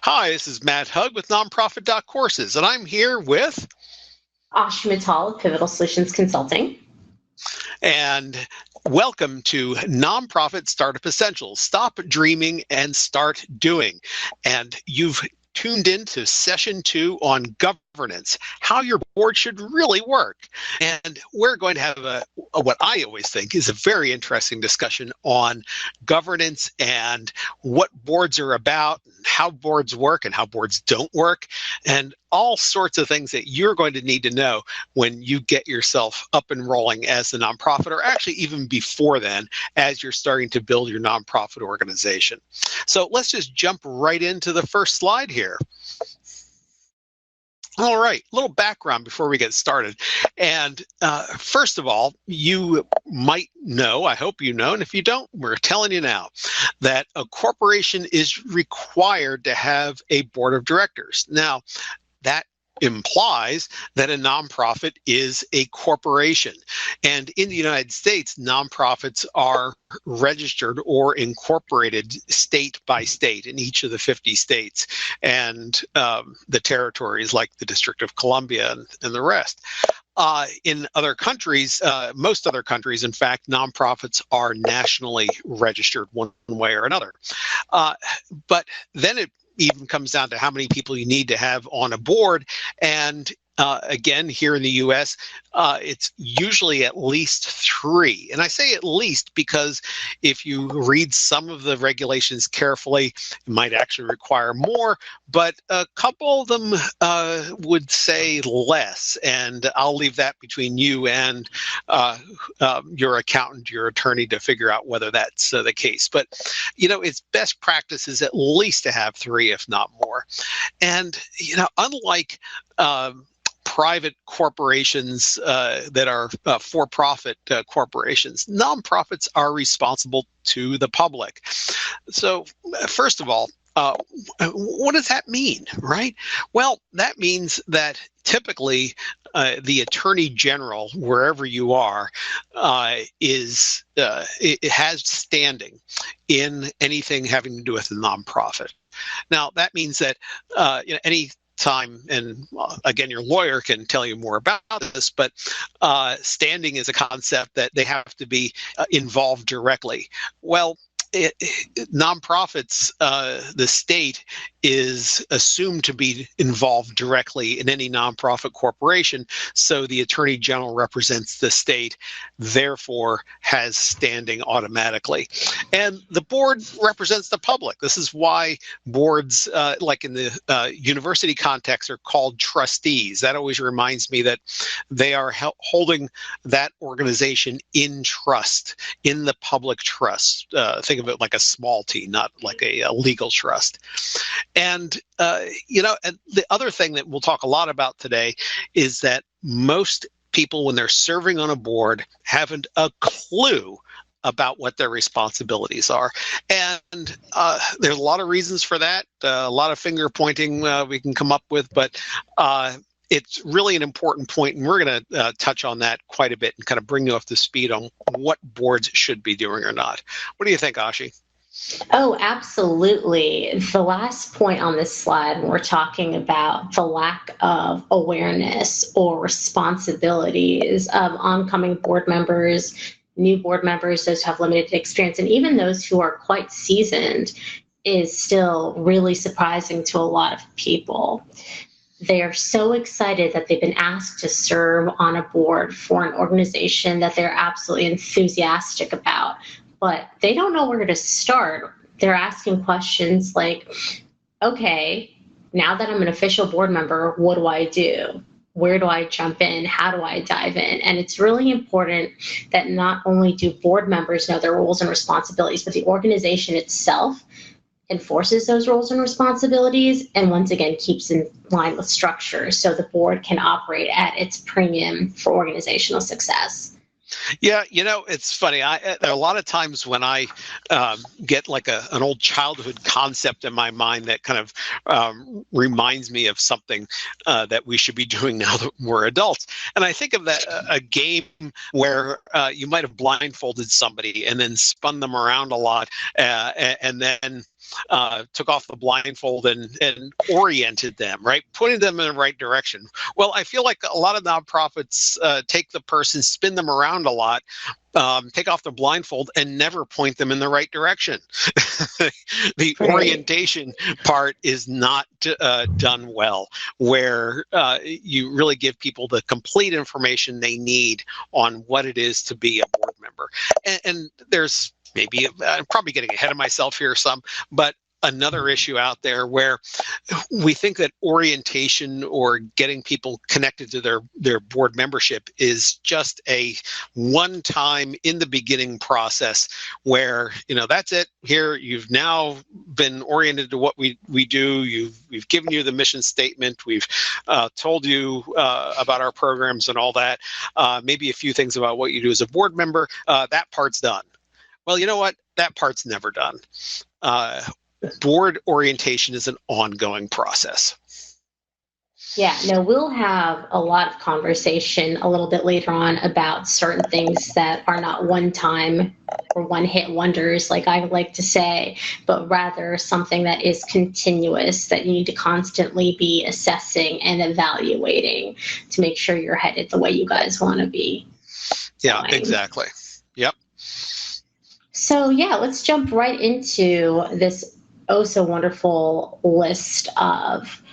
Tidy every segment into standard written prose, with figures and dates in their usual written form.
Hi, this is Matt Hugg with Nonprofit.Courses, and I'm here with, Ash Mittal of Pivotal Solutions Consulting. and welcome to Nonprofit Startup Essentials. Stop dreaming and start doing. And you've tuned into session 2 on governance, how your board should really work. And we're going to have what I always think is a very interesting discussion on governance and what boards are about, how boards work and how boards don't work, and all sorts of things that you're going to need to know when you get yourself up and rolling as a nonprofit, or actually even before then, as you're starting to build your nonprofit organization. So let's just jump right into the first slide here. All right, a little background before we get started. And first of all, you might know, I hope you know, and if you don't, we're telling you now, that a corporation is required to have a board of directors. Now, that implies that a nonprofit is a corporation. And in the United States, nonprofits are registered or incorporated state by state in each of the 50 states and the territories like the District of Columbia and the rest. In other countries, most other countries, in fact, nonprofits are nationally registered one way or another. But then it even comes down to how many people you need to have on a board. And again, here in the US, it's usually at least 3. And I say at least because if you read some of the regulations carefully, it might actually require more, but a couple of them would say less. And I'll leave that between you and your accountant, your attorney, to figure out whether that's the case. But, you know, it's best practices at least to have 3, if not more. And, you know, unlike private corporations that are for-profit corporations, nonprofits are responsible to the public. So first of all, what does that mean, right? Well, that means that typically the Attorney General, wherever you are, it has standing in anything having to do with a nonprofit. Now, that means that any time, and again, your lawyer can tell you more about this, but standing is a concept that they have to be involved directly. Well, nonprofits, the state is assumed to be involved directly in any nonprofit corporation, so the Attorney General represents the state, therefore has standing automatically. And the board represents the public. This is why boards, like in the university context, are called trustees. That always reminds me that they are holding that organization in trust, in the public trust. Think of it like a small t, not like a legal trust. And, and the other thing that we'll talk a lot about today is that most people, when they're serving on a board, haven't a clue about what their responsibilities are. And there's a lot of reasons for that, a lot of finger pointing we can come up with, but it's really an important point, and we're going to touch on that quite a bit and kind of bring you up to speed on what boards should be doing or not. What do you think, Ashi? Oh, absolutely. The last point on this slide, we're talking about the lack of awareness or responsibilities of oncoming board members, new board members, those who have limited experience, and even those who are quite seasoned, is still really surprising to a lot of people. They are so excited that they've been asked to serve on a board for an organization that they're absolutely enthusiastic about, but they don't know where to start. They're asking questions like, okay, now that I'm an official board member, what do I do? Where do I jump in? How do I dive in? And it's really important that not only do board members know their roles and responsibilities, but the organization itself enforces those roles and responsibilities, and once again keeps in line with structure so the board can operate at its premium for organizational success. Yeah, you know, it's funny. There are a lot of times when I get like an old childhood concept in my mind that kind of reminds me of something that we should be doing now that we're adults. And I think of that a game where you might have blindfolded somebody and then spun them around a lot, and then took off the blindfold and oriented them, right? Putting them in the right direction. Well, I feel like a lot of nonprofits take the person, spin them around a lot, take off the blindfold, and never point them in the right direction. The Right. orientation part is not done well, where you really give people the complete information they need on what it is to be a board member. And there's maybe, I'm probably getting ahead of myself here some, but another issue out there where we think that orientation or getting people connected to their board membership is just a one-time in the beginning process where, that's it. Here, you've now been oriented to what we do. We've given you the mission statement. We've told you about our programs and all that. Maybe a few things about what you do as a board member. That part's done. Well, you know what? That part's never done. Board orientation is an ongoing process. Yeah, no, we'll have a lot of conversation a little bit later on about certain things that are not one-time or one-hit wonders, like I like to say, but rather something that is continuous, that you need to constantly be assessing and evaluating to make sure you're headed the way you guys want to be. Yeah, exactly. Yep. So yeah, let's jump right into this oh so wonderful list of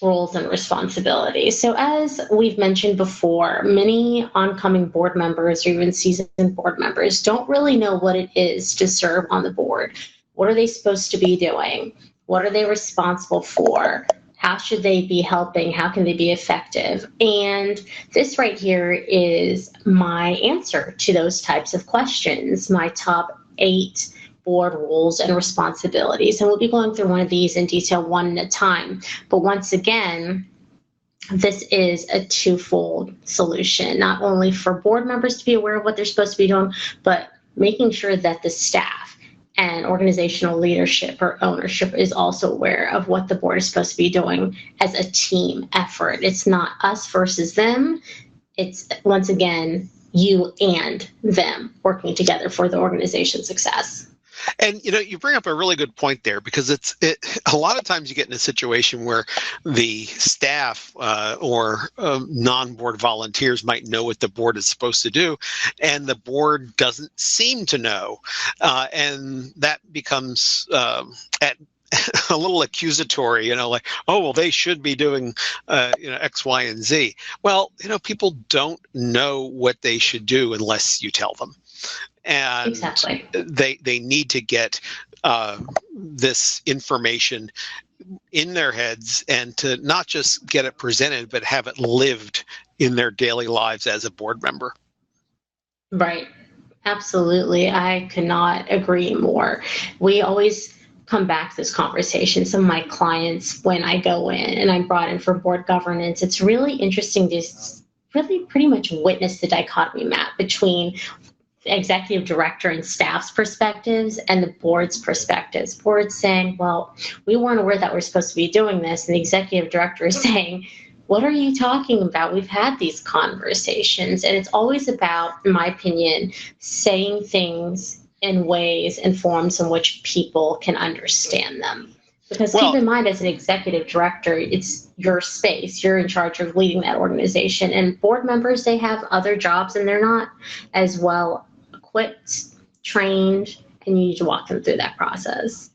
roles and responsibilities. So as we've mentioned before, many oncoming board members or even seasoned board members don't really know what it is to serve on the board. What are they supposed to be doing? What are they responsible for? How should they be helping? How can they be effective? And this right here is my answer to those types of questions, my top 8 board roles and responsibilities. And we'll be going through one of these in detail one at a time. But once again, this is a twofold solution, not only for board members to be aware of what they're supposed to be doing, but making sure that the staff and organizational leadership or ownership is also aware of what the board is supposed to be doing as a team effort. It's not us versus them. It's, once again, you and them working together for the organization's success. And you bring up a really good point there, because a lot of times you get in a situation where the staff or non-board volunteers might know what the board is supposed to do, and the board doesn't seem to know, and that becomes at a little accusatory, like, oh, well, they should be doing, X, Y, and Z. Well, people don't know what they should do unless you tell them. And exactly. they need to get this information in their heads, and to not just get it presented, but have it lived in their daily lives as a board member. Right. Absolutely. I could not agree more. We always come back to this conversation. Some of my clients, when I go in and I'm brought in for board governance, it's really interesting to really pretty much witness the dichotomy map between executive director and staff's perspectives and the board's perspectives. Board's saying, well, we weren't aware that we're supposed to be doing this. And the executive director is saying, what are you talking about? We've had these conversations. And it's always about, in my opinion, saying things in ways and forms in which people can understand them. Because keep in mind, as an executive director, it's your space. You're in charge of leading that organization. And board members, they have other jobs and they're not as well equipped, trained, and you need to walk them through that process.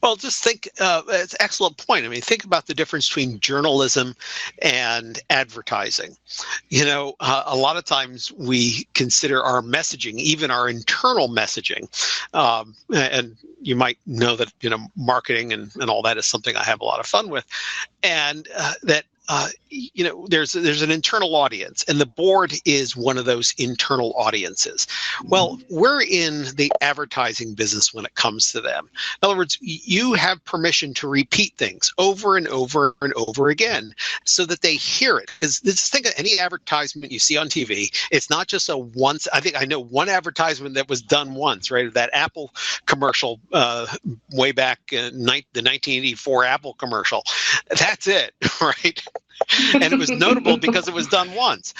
Well, just think, it's an excellent point. I mean, think about the difference between journalism and advertising. A lot of times we consider our messaging, even our internal messaging, and you might know that, marketing and all that is something I have a lot of fun with, and that there's an internal audience, and the board is one of those internal audiences. Well, we're in the advertising business when it comes to them. In other words, you have permission to repeat things over and over and over again so that they hear it. Because just think of any advertisement you see on TV. It's not just a once. I think I know one advertisement that was done once, right? That Apple commercial way back in the 1984 Apple commercial. That's it, right? And it was notable because it was done once.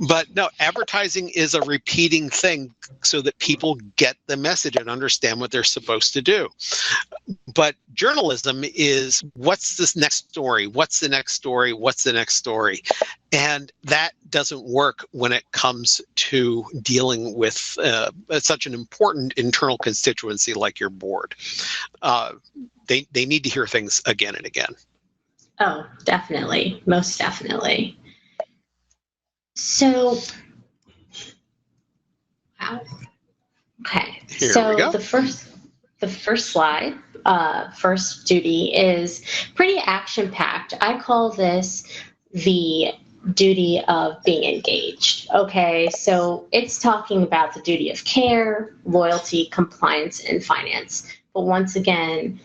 But no, advertising is a repeating thing so that people get the message and understand what they're supposed to do. But journalism is, what's this next story? What's the next story? What's the next story? And that doesn't work when it comes to dealing with such an important internal constituency like your board. They need to hear things again and again. Oh, definitely. Most definitely. So, wow. Okay. Here so we go. the first slide, first duty is pretty action packed. I call this the duty of being engaged. Okay, so it's talking about the duty of care, loyalty, compliance, and finance. But once again,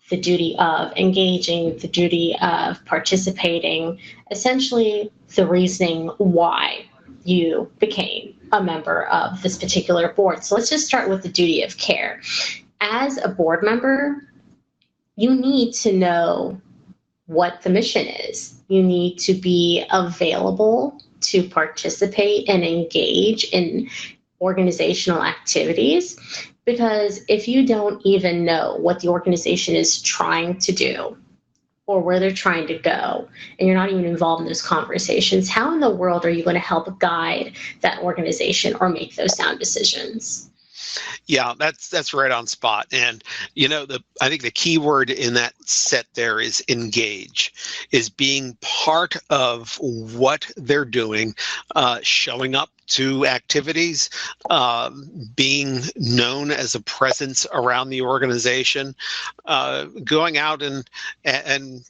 the duty of engaging, the duty of participating, essentially the reasoning why you became a member of this particular board. So let's just start with the duty of care. As a board member, you need to know what the mission is. You need to be available to participate and engage in organizational activities, because if you don't even know what the organization is trying to do or where they're trying to go, and you're not even involved in those conversations, how in the world are you going to help guide that organization or make those sound decisions? Yeah, that's right on spot. And I think the key word in that set there is engage, is being part of what they're doing, showing up to activities, being known as a presence around the organization, going out and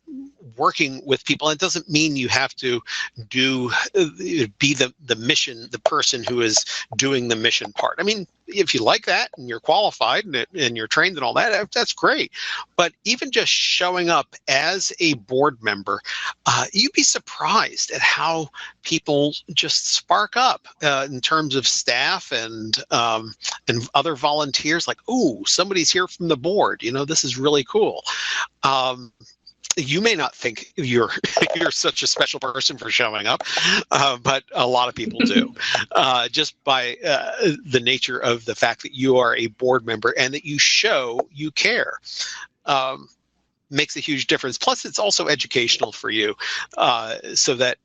working with people. It doesn't mean you have to be the mission, the person who is doing the mission part. I mean, if you like that and you're qualified and you're trained and all that, that's great. But even just showing up as a board member, you'd be surprised at how people just spark up in terms of staff and other volunteers. Like, ooh, somebody's here from the board. This is really cool. You may not think you're such a special person for showing up, but a lot of people do, just by the nature of the fact that you are a board member and that you show you care. Makes a huge difference. Plus, it's also educational for you, so that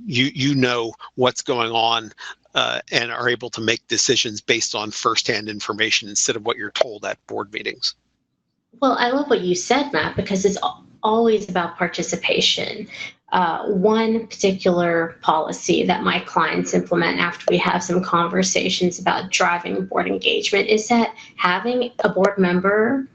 you know what's going on and are able to make decisions based on firsthand information instead of what you're told at board meetings. Well, I love what you said, Matt, because it's always about participation. One particular policy that my clients implement after we have some conversations about driving board engagement is that having a board member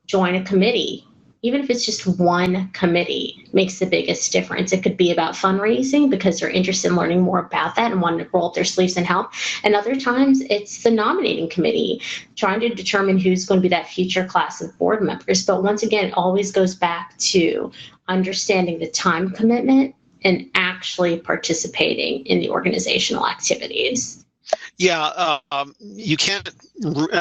join a committee, even if it's just one committee, makes the biggest difference. It could be about fundraising because they're interested in learning more about that and wanting to roll up their sleeves and help. And other times it's the nominating committee, trying to determine who's going to be that future class of board members. But once again, it always goes back to understanding the time commitment and actually participating in the organizational activities. Yeah, you can't,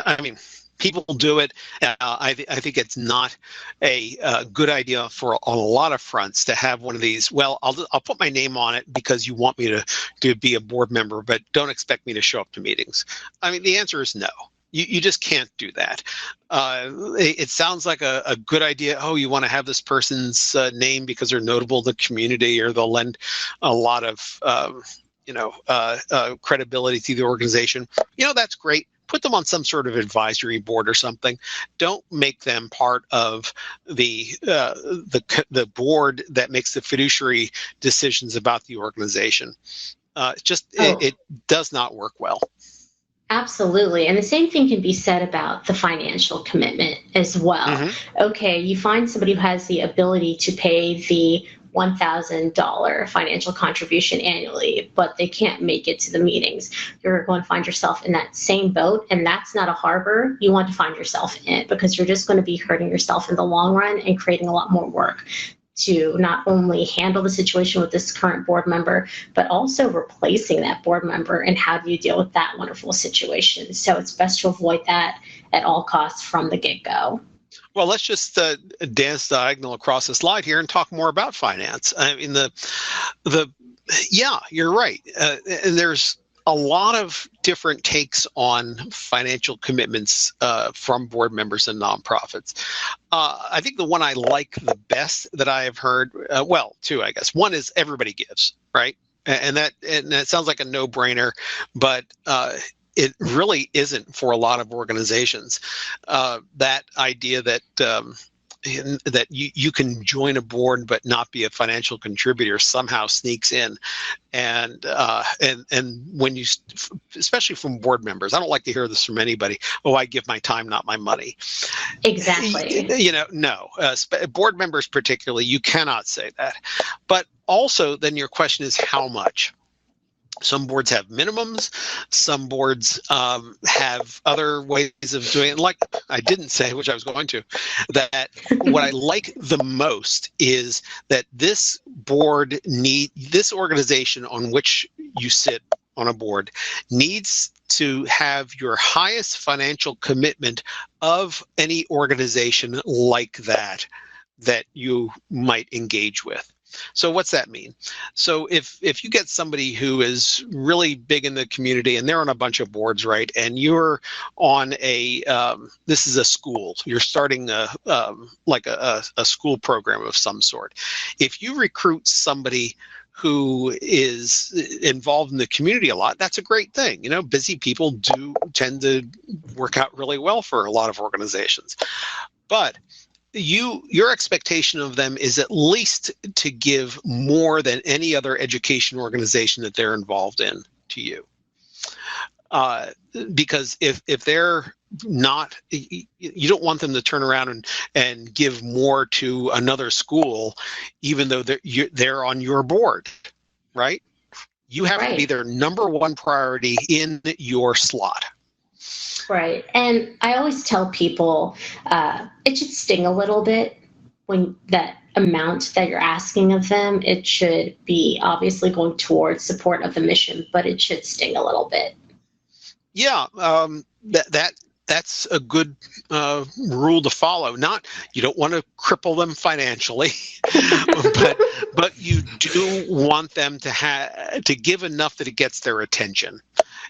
I mean, people do it. I think it's not a good idea for a lot of fronts to have one of these. Well, I'll put my name on it because you want me to be a board member, but don't expect me to show up to meetings. I mean, the answer is no. You just can't do that. It sounds like a good idea. Oh, you want to have this person's name because they're notable in the community, or they'll lend a lot of credibility to the organization. That's great. Put them on some sort of advisory board or something. Don't make them part of the board that makes the fiduciary decisions about the organization. It does not work well. Absolutely. And the same thing can be said about the financial commitment as well. Mm-hmm. Okay, you find somebody who has the ability to pay the $1,000 financial contribution annually, but they can't make it to the meetings. You're going to find yourself in that same boat, and that's not a harbor you want to find yourself in, because you're just going to be hurting yourself in the long run and creating a lot more work to not only handle the situation with this current board member, but also replacing that board member, and how do you deal with that wonderful situation. So it's best to avoid that at all costs from the get-go. Well, let's just dance diagonal across the slide here and talk more about finance. I mean, yeah, you're right. And there's a lot of different takes on financial commitments from board members and nonprofits. I think the one I like the best that I have heard, well, two, I guess. One is everybody gives, right? And that sounds like a no-brainer, but it really isn't for a lot of organizations. That idea that that you can join a board but not be a financial contributor somehow sneaks in, and when you, especially from board members, I don't like to hear this from anybody. Oh, I give my time, not my money. Exactly. No, board members particularly, you cannot say that. But also, then your question is how much. Some boards have minimums. Some boards have other ways of doing it. Like I didn't say, which I was going to, that what I like the most is that this organization on which you sit on a board needs to have your highest financial commitment of any organization like that you might engage with. So what's that mean? So if you get somebody who is really big in the community and they're on a bunch of boards, right, and you're on this is a school, you're starting a school program of some sort. If you recruit somebody who is involved in the community a lot, that's a great thing. Busy people do tend to work out really well for a lot of organizations. But your expectation of them is at least to give more than any other education organization that they're involved in to you. Because if they're not, you don't want them to turn around and give more to another school, even though they're on your board, right? You have to be their number one priority in your slot. Right. And I always tell people it should sting a little bit when that amount that you're asking of them. It should be obviously going towards support of the mission, but it should sting a little bit. Yeah, that's a good rule to follow. You don't want to cripple them financially, but you do want them to give enough that it gets their attention.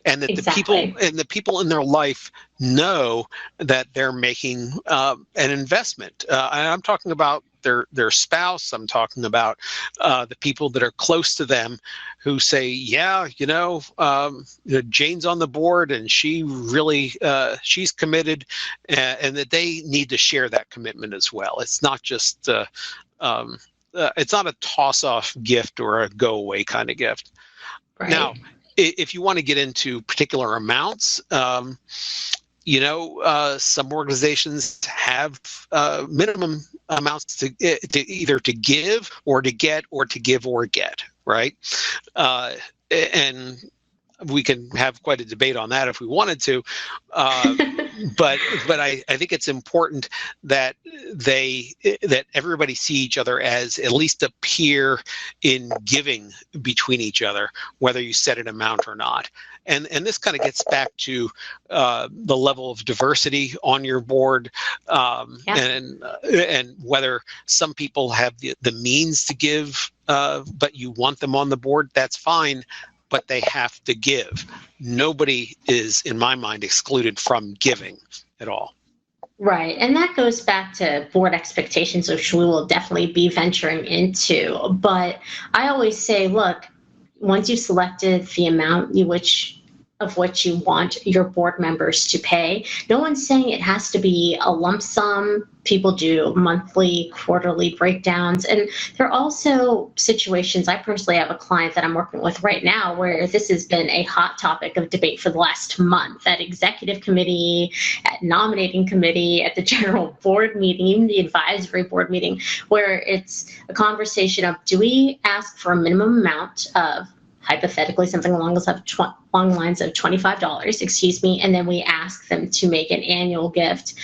And that the people in their life know that they're making an investment. And I'm talking about their spouse. I'm talking about the people that are close to them who say, yeah, Jane's on the board and she really she's committed, and that they need to share that commitment as well. It's not just it's not a toss-off gift or a go-away kind of gift. Right. Now, if you want to get into particular amounts, some organizations have minimum amounts to either to give or to get or to give or get, right? And we can have quite a debate on that if we wanted to, but I think it's important that that everybody see each other as at least a peer in giving between each other, whether you set an amount or not. And this kind of gets back to the level of diversity on your board, and whether some people have the means to give, but you want them on the board. That's fine. But they have to give. Nobody is, in my mind, excluded from giving at all. Right. And that goes back to board expectations, which we will definitely be venturing into. But I always say, look, once you've selected the amount of what you want your board members to pay, no one's saying it has to be a lump sum. People do monthly, quarterly breakdowns. And there are also situations, I personally have a client that I'm working with right now where this has been a hot topic of debate for the last month at executive committee, at nominating committee, at the general board meeting, even the advisory board meeting, where it's a conversation of, do we ask for a minimum amount of, hypothetically, something along the lines of $25, and then we ask them to make an annual gift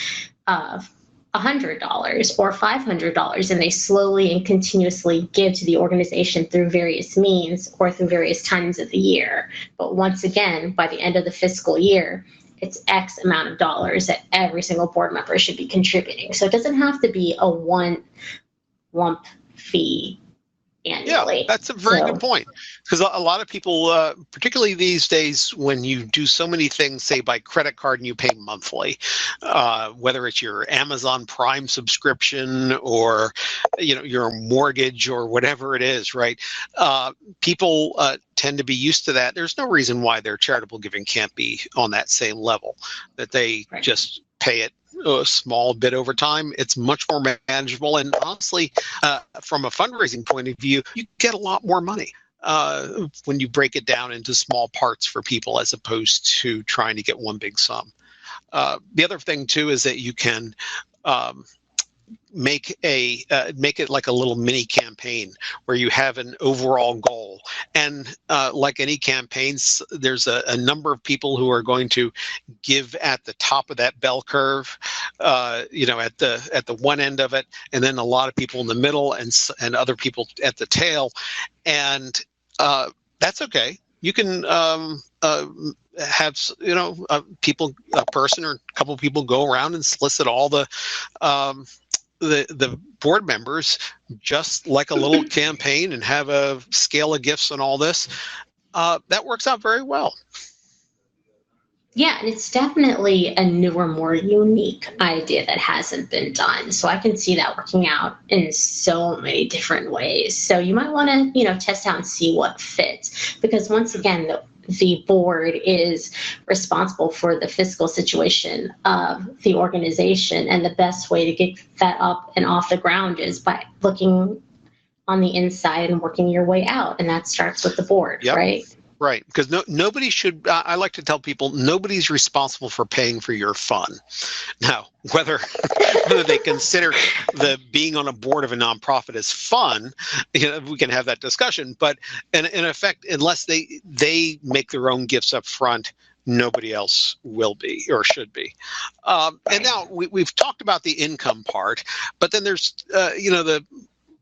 of $100 or $500, and they slowly and continuously give to the organization through various means or through various times of the year. But once again, by the end of the fiscal year, it's X amount of dollars that every single board member should be contributing. So it doesn't have to be a one lump fee Yeah, annually. that's a very good So, point. Because a lot of people, particularly these days, when you do so many things, say by credit card and you pay monthly, whether it's your Amazon Prime subscription or your mortgage or whatever it is, right? People tend to be used to that. There's no reason why their charitable giving can't be on that same level, that they right. just pay it a small bit over time. It's much more manageable, and honestly, from a fundraising point of view, you get a lot more money when you break it down into small parts for people as opposed to trying to get one big sum. The other thing too is that you can um, make it like a little mini campaign where you have an overall goal, and like any campaigns, there's a number of people who are going to give at the top of that bell curve, at the one end of it, and then a lot of people in the middle, and other people at the tail, and that's okay. You can have a person or a couple of people go around and solicit all um, the board members, just like a little campaign, and have a scale of gifts and all this. That works out very well. Yeah, and it's definitely a newer, more unique idea that hasn't been done. So I can see that working out in so many different ways. So you might want to, test out and see what fits. Because once again, the board is responsible for the fiscal situation of the organization. And the best way to get that up and off the ground is by looking on the inside and working your way out. And that starts with the board, Yep. right? Right, because nobody should. I like to tell people nobody's responsible for paying for your fun. Now, whether they consider the being on a board of a nonprofit as fun, we can have that discussion. But in effect, unless they make their own gifts up front, nobody else will be or should be. And now we've talked about the income part, but then there's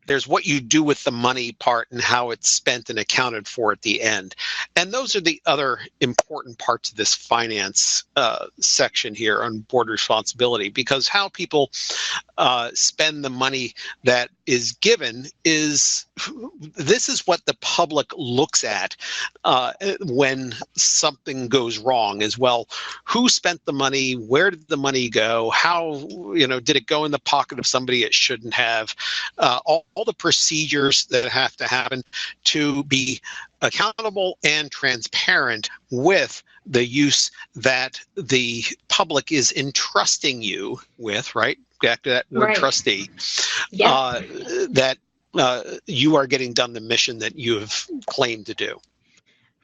there's what you do with the money part and how it's spent and accounted for at the end. And those are the other important parts of this finance section here on board responsibility, because how people spend the money that is given this is what the public looks at when something goes wrong as well. Who spent the money? Where did the money go? How, did it go in the pocket of somebody it shouldn't have? All the procedures that have to happen to be accountable and transparent with the use that the public is entrusting you with, right? Back to that word, Right. trustee. Yeah. That you are getting done the mission that you have claimed to do.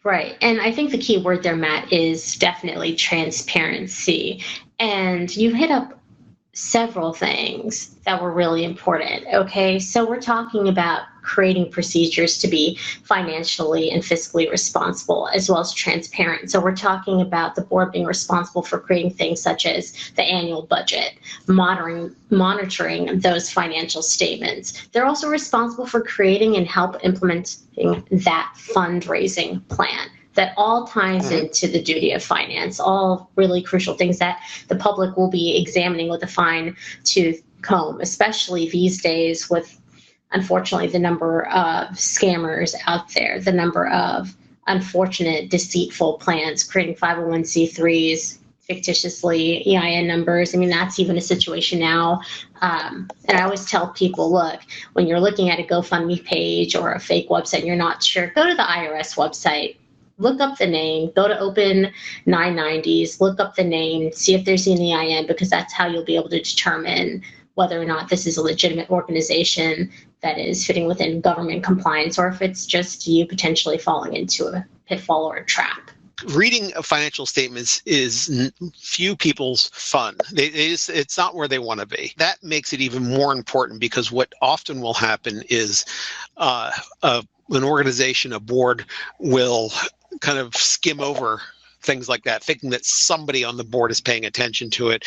Right. And I think the key word there, Matt, is definitely transparency. And you hit up several things that were really important. Okay. So we're talking about creating procedures to be financially and fiscally responsible as well as transparent. So we're talking about the board being responsible for creating things such as the annual budget, monitoring those financial statements. They're also responsible for creating and help implementing that fundraising plan. That all ties into the duty of finance, all really crucial things that the public will be examining with a fine-tooth comb, especially these days with, unfortunately, the number of scammers out there, the number of unfortunate, deceitful plans, creating 501c3s, fictitiously EIN numbers. I mean, that's even a situation now. And I always tell people, look, when you're looking at a GoFundMe page or a fake website and you're not sure, go to the IRS website. Look up the name, go to Open 990s, look up the name, see if there's an EIN, because that's how you'll be able to determine whether or not this is a legitimate organization that is fitting within government compliance, or if it's just you potentially falling into a pitfall or a trap. Reading financial statements is few people's fun. It's not where they want to be. That makes it even more important, because what often will happen is an organization, a board, will kind of skim over things like that, thinking that somebody on the board is paying attention to it.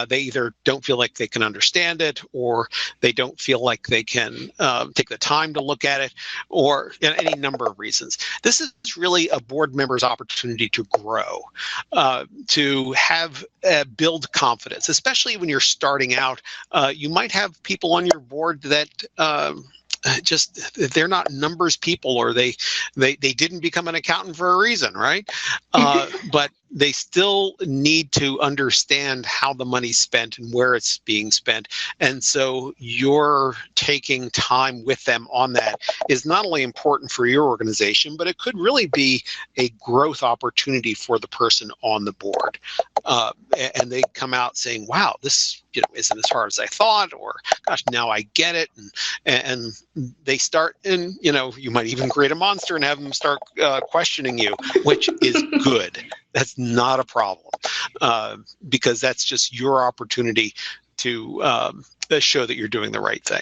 They either don't feel like they can understand it, or they don't feel like they can take the time to look at it, or any number of reasons. This is really a board member's opportunity to grow, to have build confidence, especially when you're starting out. You might have people on your board that just they're not numbers people, or they didn't become an accountant for a reason, right? But they still need to understand how the money's spent and where it's being spent. And so you're taking time with them on that is not only important for your organization, but it could really be a growth opportunity for the person on the board. And they come out saying, wow, this isn't as hard as I thought, or gosh, now I get it. And they start, and you might even create a monster and have them start questioning you, which is good. That's not a problem, because that's just your opportunity to show that you're doing the right thing.